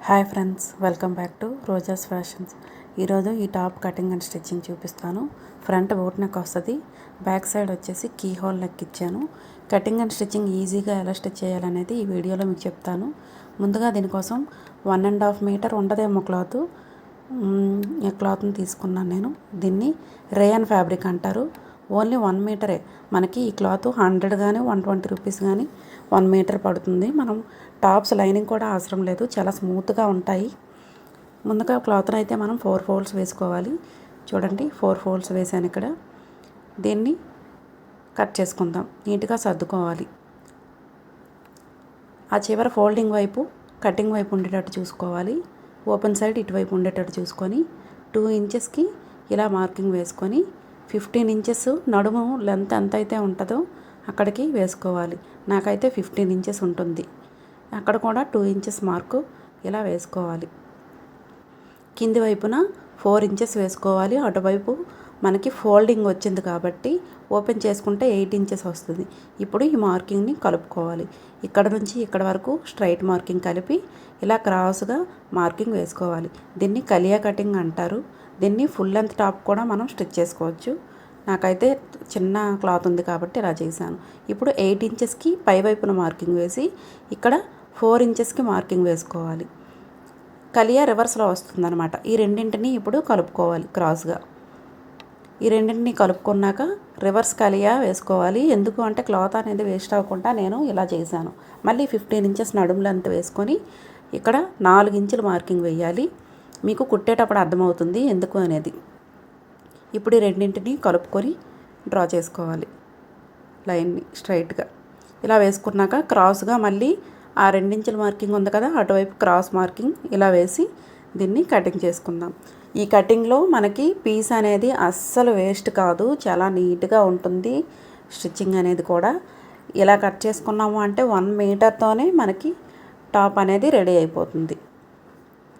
Hi friends, welcome back to Roja's fashions. ఈరోజు ఈ top cutting and stitching చూపిస్తాను. Front boat neck వస్తుంది, back side వచ్చేసి కీ హోల్ నెక్ ఇచ్చాను. కటింగ్ అండ్ స్టిచ్చింగ్ ఈజీగా ఎలా స్టిచ్ చేయాలనేది ఈ వీడియోలో మీకు చెప్తాను. ముందుగా దీనికోసం 1.5 మీటర్ ఉండదేమో క్లాత్ని తీసుకున్నాను నేను. దీన్ని రేయన్ ఫ్యాబ్రిక్ అంటారు. ఓన్లీ 1 మీటరే మనకి ఈ క్లాత్ 100 కానీ 120 రూపీస్ కానీ 1 మీటర్ పడుతుంది. మనం టాప్స్ లైనింగ్ కూడా అవసరం లేదు, చాలా స్మూత్గా ఉంటాయి. ముందుగా క్లాత్ని అయితే మనం 4 ఫోల్డ్స్ వేసుకోవాలి. చూడండి, 4 ఫోల్డ్స్ వేసాను ఇక్కడ. దీన్ని కట్ చేసుకుందాం, నీట్గా సర్దుకోవాలి. ఆ చివర ఫోల్డింగ్ వైపు కటింగ్ వైపు ఉండేటట్టు చూసుకోవాలి. ఓపెన్ సైడ్ ఇటువైపు ఉండేటట్టు చూసుకొని 2 ఇంచెస్కి ఇలా మార్కింగ్ వేసుకొని 15 ఇంచెస్ నడుము లెంత్ ఎంత అయితే ఉంటుందో అక్కడికి వేసుకోవాలి. నాకైతే 15 ఇంచెస్ ఉంటుంది. అక్కడ కూడా 2 ఇంచెస్ మార్కు ఇలా వేసుకోవాలి. కింది వైపున 4 ఇంచెస్ వేసుకోవాలి. అటువైపు మనకి ఫోల్డింగ్ వచ్చింది కాబట్టి ఓపెన్ చేసుకుంటే 8 ఇంచెస్ వస్తుంది. ఇప్పుడు ఈ మార్కింగ్ని కలుపుకోవాలి. ఇక్కడ నుంచి ఇక్కడ వరకు స్ట్రైట్ మార్కింగ్ కలిపి ఇలా క్రాస్గా మార్కింగ్ వేసుకోవాలి. దీన్ని కలియా కటింగ్ అంటారు. దీన్ని ఫుల్ లెంత్ టాప్ కూడా మనం స్టిచ్ చేసుకోవచ్చు. నాకైతే చిన్న క్లాత్ ఉంది కాబట్టి ఇలా చేశాను. ఇప్పుడు 8 ఇంచెస్కి పై వైపున మార్కింగ్ వేసి ఇక్కడ 4 ఇంచెస్కి మార్కింగ్ వేసుకోవాలి. కలియా రివర్స్లో వస్తుందన్నమాట. ఈ రెండింటిని ఇప్పుడు కలుపుకోవాలి క్రాస్గా. ఈ రెండింటిని కలుపుకున్నాక రివర్స్ కలియా వేసుకోవాలి. ఎందుకు అంటే క్లాత్ అనేది వేస్ట్ అవ్వకుండా నేను ఇలా చేశాను. మళ్ళీ 15 ఇంచెస్ నడుము లెంత్ వేసుకొని ఇక్కడ 4 ఇంచులు మార్కింగ్ వేయాలి. మీకు కుట్టేటప్పుడు అర్థమవుతుంది ఎందుకు అనేది. ఇప్పుడు ఈ రెండింటిని కలుపుకొని డ్రా చేసుకోవాలి లైన్ని స్ట్రైట్గా. ఇలా వేసుకున్నాక క్రాస్గా మళ్ళీ ఆ 2 ఇంచుల మార్కింగ్ ఉంది కదా, అటువైపు క్రాస్ మార్కింగ్ ఇలా వేసి దీన్ని కటింగ్ చేసుకుందాం. ఈ కటింగ్లో మనకి పీస్ అనేది అస్సలు వేస్ట్ కాదు, చాలా నీట్గా ఉంటుంది. స్టిచ్చింగ్ అనేది కూడా ఇలా కట్ చేసుకున్నాము అంటే 1 మీటర్తోనే మనకి టాప్ అనేది రెడీ అయిపోతుంది.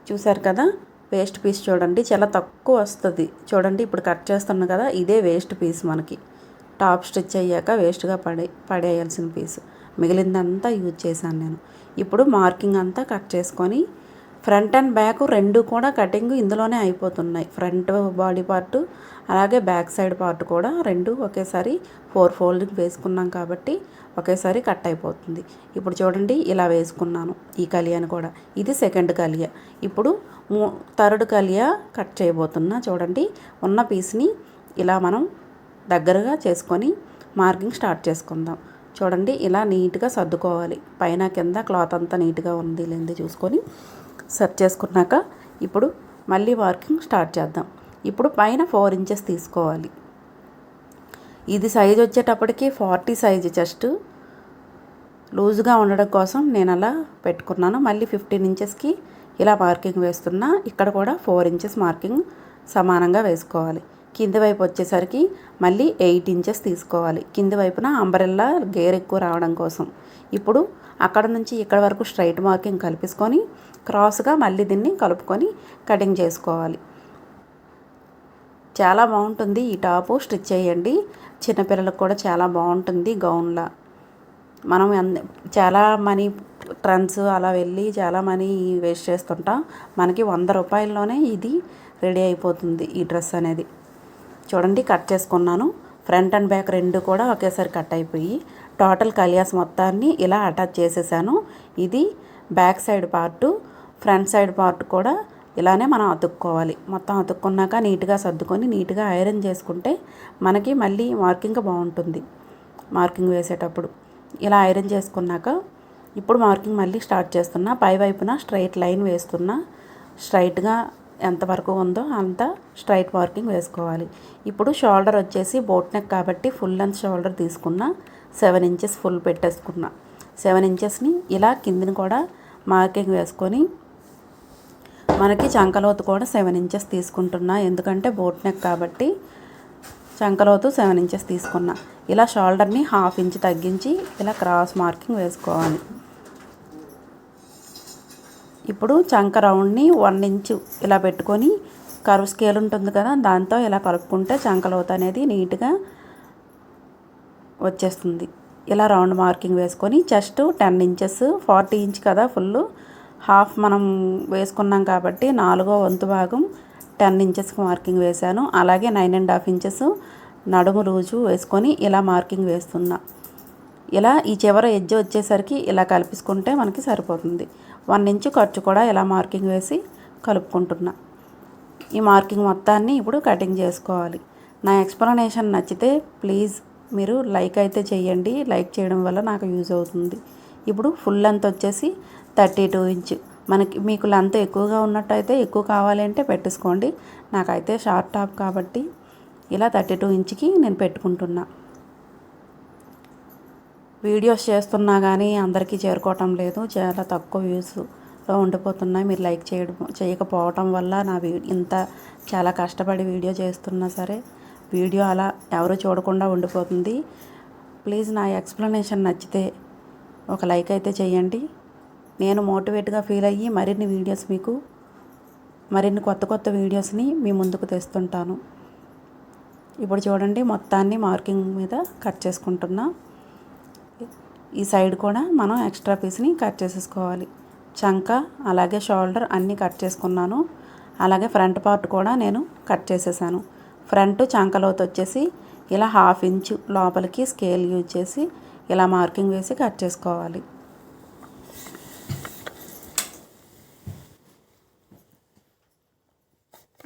చూసారు కదా, వేస్ట్ పీస్ చూడండి చాలా తక్కువ వస్తుంది. చూడండి, ఇప్పుడు కట్ చేస్తున్నాం కదా, ఇదే వేస్ట్ పీస్. మనకి టాప్ స్టిచ్ అయ్యాక వేస్ట్గా పడేయాల్సిన పీస్, మిగిలిందంతా యూజ్ చేశాను నేను. ఇప్పుడు మార్కింగ్ అంతా కట్ చేసుకొని ఫ్రంట్ అండ్ బ్యాక్ రెండు కూడా కటింగ్ ఇందులోనే అయిపోతున్నాయి. ఫ్రంట్ బాడీ పార్ట్ అలాగే బ్యాక్ సైడ్ పార్ట్ కూడా రెండు ఒకేసారి 4 ఫోల్డింగ్ వేసుకున్నాం కాబట్టి ఒకేసారి కట్ అయిపోతుంది. ఇప్పుడు చూడండి, ఇలా వేసుకున్నాను ఈ కలియాను కూడా. ఇది సెకండ్ కలియా. ఇప్పుడు థర్డ్ కలియా కట్ చేయబోతున్నా. చూడండి, ఉన్న పీస్ని ఇలా మనం దగ్గరగా చేసుకొని మార్కింగ్ స్టార్ట్ చేసుకుందాం. చూడండి, ఇలా నీట్గా సర్దుకోవాలి. పైన కింద క్లాత్ అంతా నీట్గా ఉంది లేనిది చూసుకొని సెట్ చేసుకున్నాక ఇప్పుడు మళ్ళీ మార్కింగ్ స్టార్ట్ చేద్దాం. ఇప్పుడు పైన 4 ఇంచెస్ తీసుకోవాలి. ఇది సైజ్ వచ్చేటప్పటికి 40 సైజు, జస్ట్ లూజ్గా ఉండడం కోసం నేను అలా పెట్టుకున్నాను. మళ్ళీ 15 ఇంచెస్కి ఇలా మార్కింగ్ వేస్తున్నా. ఇక్కడ కూడా 4 ఇంచెస్ మార్కింగ్ సమానంగా వేసుకోవాలి. కింది వైపు వచ్చేసరికి మళ్ళీ 8 ఇంచెస్ తీసుకోవాలి. కింది వైపున అంబ్రెల్లా గేర్ ఎక్కువ రావడం కోసం. ఇప్పుడు అక్కడ నుంచి ఇక్కడ వరకు స్ట్రైట్ మార్కింగ్ కలిపేసుకొని క్రాస్గా మళ్ళీ దీన్ని కలుపుకొని కటింగ్ చేసుకోవాలి. చాలా బాగుంటుంది ఈ టాపు, స్టిచ్ చేయండి. చిన్నపిల్లలకు కూడా చాలా బాగుంటుంది గౌన్లా. మనం చాలా మనీ ట్రెండ్స్ అలా వెళ్ళి చాలా మనీ వేస్ట్ చేస్తుంటాం. మనకి 100 రూపాయల్లోనే ఇది రెడీ అయిపోతుంది ఈ డ్రెస్ అనేది. చూడండి, కట్ చేసుకున్నాను. ఫ్రంట్ అండ్ బ్యాక్ రెండు కూడా ఒకేసారి కట్ అయిపోయి టోటల్ కలియాస్ మొత్తాన్ని ఇలా అటాచ్ చేసేసాను. ఇది back side part, front side part కూడా ఇలానే మనం అతుక్కోవాలి. మొత్తం అతుక్కున్నాక నీట్గా సర్దుకొని నీట్గా ఐరన్ చేసుకుంటే మనకి మళ్ళీ మార్కింగ్ బాగుంటుంది. మార్కింగ్ వేసేటప్పుడు ఇలా ఐరన్ చేసుకున్నాక ఇప్పుడు మార్కింగ్ మళ్ళీ స్టార్ట్ చేస్తున్నా. పై వైపున స్ట్రైట్ లైన్ వేస్తున్నా. స్ట్రైట్గా ఎంతవరకు ఉందో అంత స్ట్రైట్ మార్కింగ్ వేసుకోవాలి. ఇప్పుడు షోల్డర్ వచ్చేసి బోట్ నెక్ కాబట్టి ఫుల్ లెంత్ షోల్డర్ తీసుకున్నా. 7 ఇంచెస్ ఫుల్ పెట్టేసుకున్నా. 7 ఇంచెస్ని ఇలా కిందిని కూడా మార్కింగ్ వేసుకొని మనకి చంకలోతు కూడా 7 ఇంచెస్ తీసుకుంటున్నా. ఎందుకంటే బోట్ నెక్ కాబట్టి చంకలోతు 7 ఇంచెస్ తీసుకున్నా. ఇలా షోల్డర్ని 1/2 ఇంచ్ తగ్గించి ఇలా క్రాస్ మార్కింగ్ వేసుకోవాలి. ఇప్పుడు చంక రౌండ్ని 1 ఇంచు ఇలా పెట్టుకొని కర్వ్ స్కేల్ ఉంటుంది కదా, దాంతో ఇలా కలుపుకుంటే చంకలోతు అనేది నీట్గా వచ్చేస్తుంది. ఇలా రౌండ్ మార్కింగ్ వేసుకొని చెస్ట్ 10 ఇంచెస్, 40 ఇంచ్ కదా ఫుల్, హాఫ్ మనం వేసుకున్నాం కాబట్టి 4వ వంతు భాగం 10 ఇంచెస్కి మార్కింగ్ వేశాను. అలాగే 9.5 ఇంచెస్ నడుము లూజు వేసుకొని ఇలా మార్కింగ్ వేస్తున్నా. ఇలా ఈ చివర ఎడ్జ్ వచ్చేసరికి ఇలా కలిపేసుకుంటే మనకి సరిపోతుంది. 1 ఇంచు ఖర్చు కూడా ఇలా మార్కింగ్ వేసి కలుపుకుంటున్నా. ఈ మార్కింగ్ మొత్తాన్ని ఇప్పుడు కటింగ్ చేసుకోవాలి. నా ఎక్స్ప్లెనేషన్ నచ్చితే ప్లీజ్ మీరు లైక్ అయితే చేయండి. లైక్ చేయడం వల్ల నాకు యూజ్ అవుతుంది. ఇప్పుడు ఫుల్ లెంత్ వచ్చేసి 32 ఇంచ్. మీకు లెంత్ ఎక్కువగా ఉన్నట్టయితే ఎక్కువ కావాలి అంటే పెట్టేసుకోండి. నాకైతే షార్ట్ టాప్ కాబట్టి ఇలా 32 ఇంచ్కి నేను పెట్టుకుంటున్నా. వీడియోస్ చేస్తున్నా కానీ అందరికీ చేరుకోవటం లేదు. చాలా తక్కువ వ్యూస్లో ఉండిపోతున్నాయి. మీరు లైక్ చేయకపోవటం వల్ల నా ఇంత చాలా కష్టపడి వీడియో చేస్తున్నా సరే వీడియో అలా ఎవరు చూడకుండా ఉండిపోతుంది. ప్లీజ్ నా ఎక్స్ప్లెనేషన్ నచ్చితే ఒక లైక్ అయితే చేయండి. నేను మోటివేట్గా ఫీల్ అయ్యి మరిన్ని కొత్త వీడియోస్ని మీ ముందుకు తెస్తుంటాను. ఇప్పుడు చూడండి మొత్తాన్ని మార్కింగ్ మీద కట్ చేసుకుంటున్నా. ఈ సైడ్ కూడా మనం ఎక్స్ట్రా పీస్ని కట్ చేసేసుకోవాలి. చంక అలాగే షోల్డర్ అన్నీ కట్ చేసుకున్నాను. అలాగే ఫ్రంట్ పార్ట్ కూడా నేను కట్ చేసేసాను. ఫ్రంట్ చంకలోతు వచ్చేసి ఇలా 1/2 ఇంచు లోపలికి స్కేల్ యూజ్ చేసి ఇలా మార్కింగ్ వేసి కట్ చేసుకోవాలి.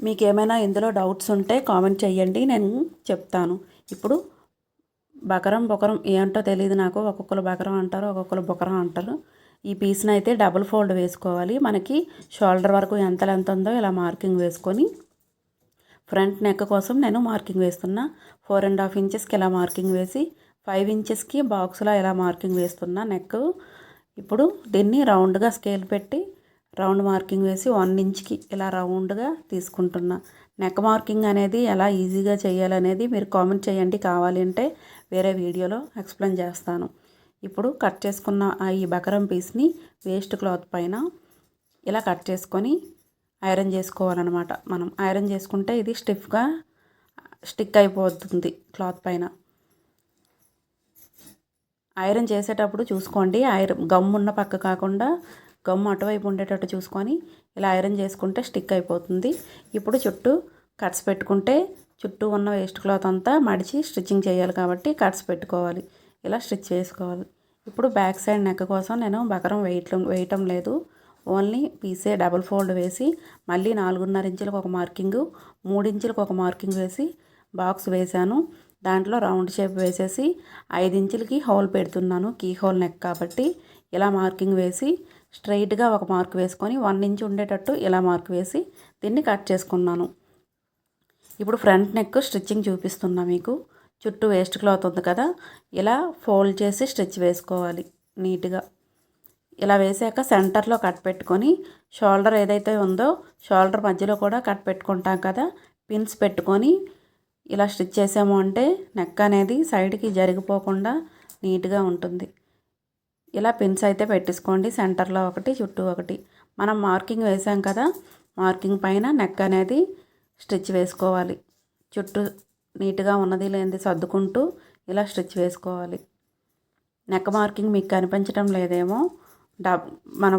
మీకు ఏమైనా ఇందులో డౌట్స్ ఉంటే కామెంట్ చేయండి, నేను చెప్తాను. ఇప్పుడు బకరం బొకరం ఏంటో తెలియదు నాకు. ఒక్కొక్కరు బకరం అంటారు, ఒక్కొక్కరు బొకరం అంటారు. ఈ పీస్ని అయితే డబుల్ ఫోల్డ్ వేసుకోవాలి. మనకి షోల్డర్ వరకు ఎంత లెంత్ ఉందో ఇలా మార్కింగ్ వేసుకొని ఫ్రంట్ నెక్ కోసం నేను మార్కింగ్ వేస్తున్నా. 4.5 ఇంచెస్కి ఇలా మార్కింగ్ వేసి 5 ఇంచెస్కి బాక్స్లో ఇలా మార్కింగ్ వేస్తున్నా నెక్. ఇప్పుడు దీన్ని రౌండ్గా స్కేల్ పెట్టి రౌండ్ మార్కింగ్ వేసి 1 ఇంచ్కి ఇలా రౌండ్గా తీసుకుంటున్నా. నెక్ మార్కింగ్ అనేది ఎలా ఈజీగా చేయాలనేది మీరు కామెంట్ చేయండి. కావాలి అంటే వేరే వీడియోలో ఎక్స్ప్లెయిన్ చేస్తాను. ఇప్పుడు కట్ చేసుకున్న ఈ బకరం పీస్ని వేస్ట్ క్లాత్ పైన ఇలా కట్ చేసుకొని ఐరన్ చేసుకోవాలన్నమాట. మనం ఐరన్ చేసుకుంటే ఇది స్టిఫ్గా స్టిక్ అయిపోతుంది క్లాత్ పైన. ఐరన్ చేసేటప్పుడు చూసుకోండి, గమ్ ఉన్న పక్క కాకుండా గమ్ అటువైపు ఉండేటట్టు చూసుకొని ఇలా ఐరన్ చేసుకుంటే స్టిక్ అయిపోతుంది. ఇప్పుడు చుట్టూ కట్స్ పెట్టుకుంటే చుట్టూ ఉన్న వేస్ట్ క్లాత్ అంతా మడిచి స్టిచ్చింగ్ చేయాలి కాబట్టి కట్స్ పెట్టుకోవాలి. ఇలా స్టిచ్ చేసుకోవాలి. ఇప్పుడు బ్యాక్ సైడ్ నెక్ కోసం నేను బకరం వేయటం లేదు. ఓన్లీ పీసే డబుల్ ఫోల్డ్ వేసి మళ్ళీ 4.5 ఇంచులకు ఒక మార్కింగు, 3 ఇంచులకు ఒక మార్కింగ్ వేసి బాక్స్ వేశాను. దాంట్లో రౌండ్ షేప్ వేసేసి 5 ఇంచులకి హోల్ పెడుతున్నాను. కీ హోల్ నెక్ కాబట్టి ఇలా మార్కింగ్ వేసి స్ట్రైట్గా ఒక మార్క్ వేసుకొని 1 ఇంచ్ ఉండేటట్టు ఇలా మార్క్ వేసి దీన్ని కట్ చేసుకున్నాను. ఇప్పుడు ఫ్రంట్ నెక్ స్టిచ్చింగ్ చూపిస్తున్నా మీకు. చుట్టూ వేస్ట్ క్లాత్ ఉంది కదా, ఇలా ఫోల్డ్ చేసి స్టిచ్ వేసుకోవాలి నీట్గా. ఇలా వేసాక సెంటర్లో కట్ పెట్టుకొని షోల్డర్ ఏదైతే ఉందో షోల్డర్ మధ్యలో కూడా కట్ పెట్టుకుంటాం కదా, పిన్స్ పెట్టుకొని ఇలా స్టిచ్ చేసాము అంటే నెక్ అనేది సైడ్కి జరిగిపోకుండా నీట్గా ఉంటుంది. ఇలా పిన్స్ అయితే పెట్టేసుకోండి. సెంటర్లో ఒకటి, చుట్టూ ఒకటి. మనం మార్కింగ్ వేసాం కదా, మార్కింగ్ పైన నెక్ అనేది స్టిచ్ వేసుకోవాలి. చుట్టూ నీట్గా ఉన్నది లేనిది సర్దుకుంటూ ఇలా స్టిచ్ వేసుకోవాలి. నెక్ మార్కింగ్ మీకు కనిపించడం లేదేమో, మన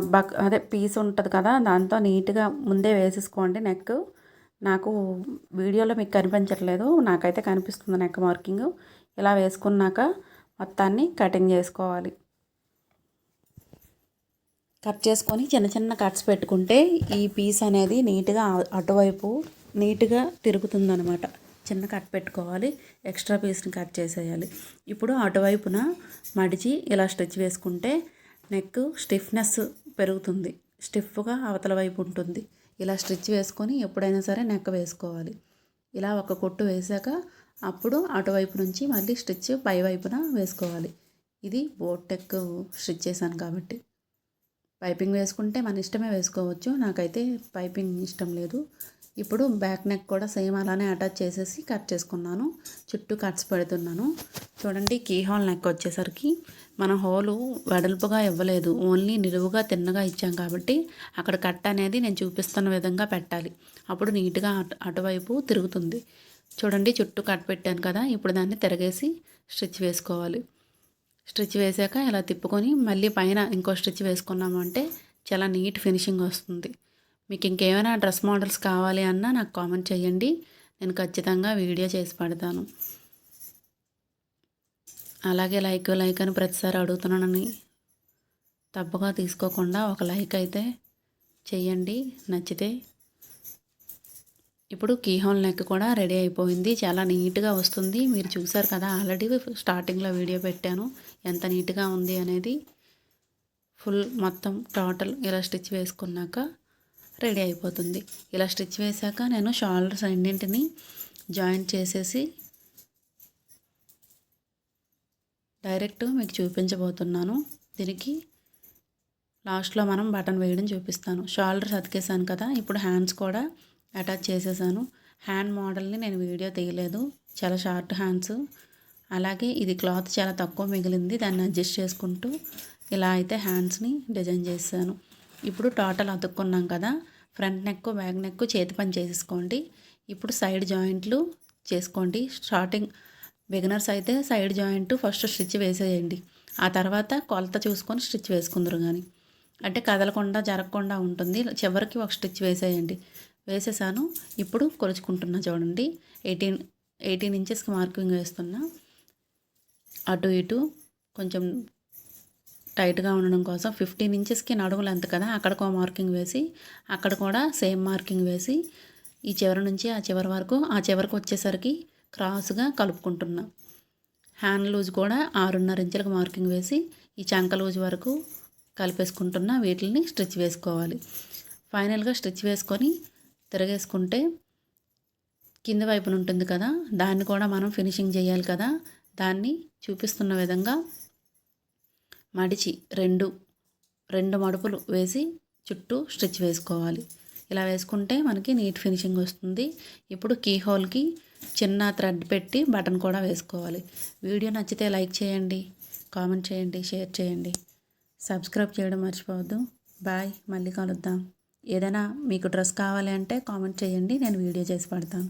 అదే పీస్ ఉంటుంది కదా దాంతో నీట్గా ముందే వేసేసుకోండి నెక్. నాకు వీడియోలో మీకు కనిపించట్లేదు, నాకైతే కనిపిస్తుంది నెక్ మార్కింగ్. ఇలా వేసుకున్నాక మొత్తాన్ని కటింగ్ చేసుకోవాలి. కట్ చేసుకొని చిన్న చిన్న కట్స్ పెట్టుకుంటే ఈ పీస్ అనేది నీట్గా అటువైపు నీట్గా తిరుగుతుందనమాట. చిన్న కట్ పెట్టుకోవాలి, ఎక్స్ట్రా పీస్ని కట్ చేసేయాలి. ఇప్పుడు అటువైపున మడిచి ఇలా స్టిచ్ వేసుకుంటే నెక్ స్టిఫ్నెస్ పెరుగుతుంది, స్టిఫ్గా అవతల వైపు ఉంటుంది. ఇలా స్టిచ్ వేసుకొని ఎప్పుడైనా సరే నెక్ వేసుకోవాలి. ఇలా ఒక కొట్టు వేసాక అప్పుడు అటువైపు నుంచి మళ్ళీ స్టిచ్ పై వైపున వేసుకోవాలి. ఇది బోట్ నెక్ స్టిచ్ చేశాను కాబట్టి. పైపింగ్ వేసుకుంటే మన ఇష్టమే వేసుకోవచ్చు, నాకైతే పైపింగ్ ఇష్టం లేదు. ఇప్పుడు బ్యాక్ నెక్ కూడా సేమ్ అలానే అటాచ్ చేసేసి కట్ చేసుకున్నాను. చుట్టూ కట్స్ పెడుతున్నాను. చూడండి, కీ హోల్ నెక్ వచ్చేసరికి మన హోలు వెడల్పుగా ఇవ్వలేదు, ఓన్లీ నిలువుగా తిన్నగా ఇచ్చాం కాబట్టి అక్కడ కట్ అనేది నేను చూపిస్తున్న విధంగా పెట్టాలి. అప్పుడు నీట్గా అటువైపు తిరుగుతుంది. చూడండి, చుట్టూ కట్ పెట్టాను కదా, ఇప్పుడు దాన్ని తిరగేసి స్టిచ్ వేసుకోవాలి. స్టిచ్ వేసాక ఇలా తిప్పుకొని మళ్ళీ పైన ఇంకో స్టిచ్ వేసుకున్నాము అంటే చాలా నీట్ ఫినిషింగ్ వస్తుంది. మీకు ఇంకేమైనా డ్రెస్ మోడల్స్ కావాలి అన్నా నాకు కామెంట్ చేయండి, నేను ఖచ్చితంగా వీడియో చేసి పెడతాను. అలాగే లైక్ అని ప్రతిసారి అడుగుతున్నానని తప్పుగా తీసుకోకుండా ఒక లైక్ అయితే చెయ్యండి నచ్చితే. ఇప్పుడు కీహోల్ నెక్ కూడా రెడీ అయిపోయింది. చాలా నీట్గా వస్తుంది. మీరు చూసారు కదా, ఆల్రెడీ స్టార్టింగ్లో వీడియో పెట్టాను ఎంత నీట్గా ఉంది అనేది. ఫుల్ మొత్తం టోటల్ ఇలా స్టిచ్ వేసుకున్నాక రెడీ అయిపోతుంది. ఇలా స్టిచ్ వేసాక నేను షోల్డర్స్ రెండింటిని జాయింట్ చేసేసి డైరెక్ట్ మీకు చూపించబోతున్నాను. దీనికి లాస్ట్లో మనం బటన్ వేయడం చూపిస్తాను. షోల్డర్స్ అతికేసాను కదా, ఇప్పుడు హ్యాండ్స్ కూడా అటాచ్ చేసేసాను. హ్యాండ్ మోడల్ని నేను వీడియో తీయలేదు, చాలా షార్ట్ హ్యాండ్స్. అలాగే ఇది క్లాత్ చాలా తక్కువ మిగిలింది, దాన్ని అడ్జస్ట్ చేసుకుంటూ ఇలా అయితే హ్యాండ్స్ని డిజైన్ చేశాను. ఇప్పుడు టోటల్ అతుక్కున్నాం కదా, ఫ్రంట్ నెక్ బ్యాక్ నెక్ చేతి పని చేసేసుకోండి. ఇప్పుడు సైడ్ జాయింట్లు చేసుకోండి. స్టార్టింగ్ బిగినర్స్ అయితే సైడ్ జాయింట్ ఫస్ట్ స్టిచ్ వేసేయండి, ఆ తర్వాత కొలత చూసుకొని స్టిచ్ వేసుకుందరు. కానీ అంటే కదలకుండా జరగకుండా ఉంటుంది. చివరికి ఒక స్టిచ్ వేసేయండి. వేసేసాను. ఇప్పుడు కొలుచుకుంటున్నా చూడండి. 18 ఇంచెస్కి మార్కింగ్ వేస్తున్నా. అటు ఇటు కొంచెం టైట్గా ఉండడం కోసం 15 ఇంచెస్కి నడుము లెంత్ కదా, అక్కడికో మార్కింగ్ వేసి అక్కడ కూడా సేమ్ మార్కింగ్ వేసి ఈ చివరి నుంచి ఆ చివరి వరకు, ఆ చివరికి వచ్చేసరికి క్రాస్గా కలుపుకుంటున్నా. హ్యాండ్ లూజ్ కూడా 6.5 ఇంచులకు మార్కింగ్ వేసి ఈ చంక లూజ్ వరకు కలిపేసుకుంటున్నా. వీటిని స్టిచ్ వేసుకోవాలి. ఫైనల్గా స్టిచ్ వేసుకొని తిరగేసుకుంటే కింద వైపున ఉంటుంది కదా, దాన్ని కూడా మనం ఫినిషింగ్ చేయాలి కదా, దాన్ని చూపిస్తున్న విధంగా మడిచి రెండు మడుపులు వేసి చుట్టూ స్టిచ్ వేసుకోవాలి. ఇలా వేసుకుంటే మనకి నీట్ ఫినిషింగ్ వస్తుంది. ఇప్పుడు కీ హోల్కి చిన్న థ్రెడ్ పెట్టి బటన్ కూడా వేసుకోవాలి. వీడియో నచ్చితే లైక్ చేయండి, కామెంట్ చేయండి, షేర్ చేయండి, సబ్స్క్రైబ్ చేయడం మర్చిపోవద్దు. బాయ్, మళ్ళీ కలుద్దాం. ఏదైనా మీకు డ్రెస్ కావాలి అంటే కామెంట్ చేయండి, నేను వీడియో చేసి పెడతాను.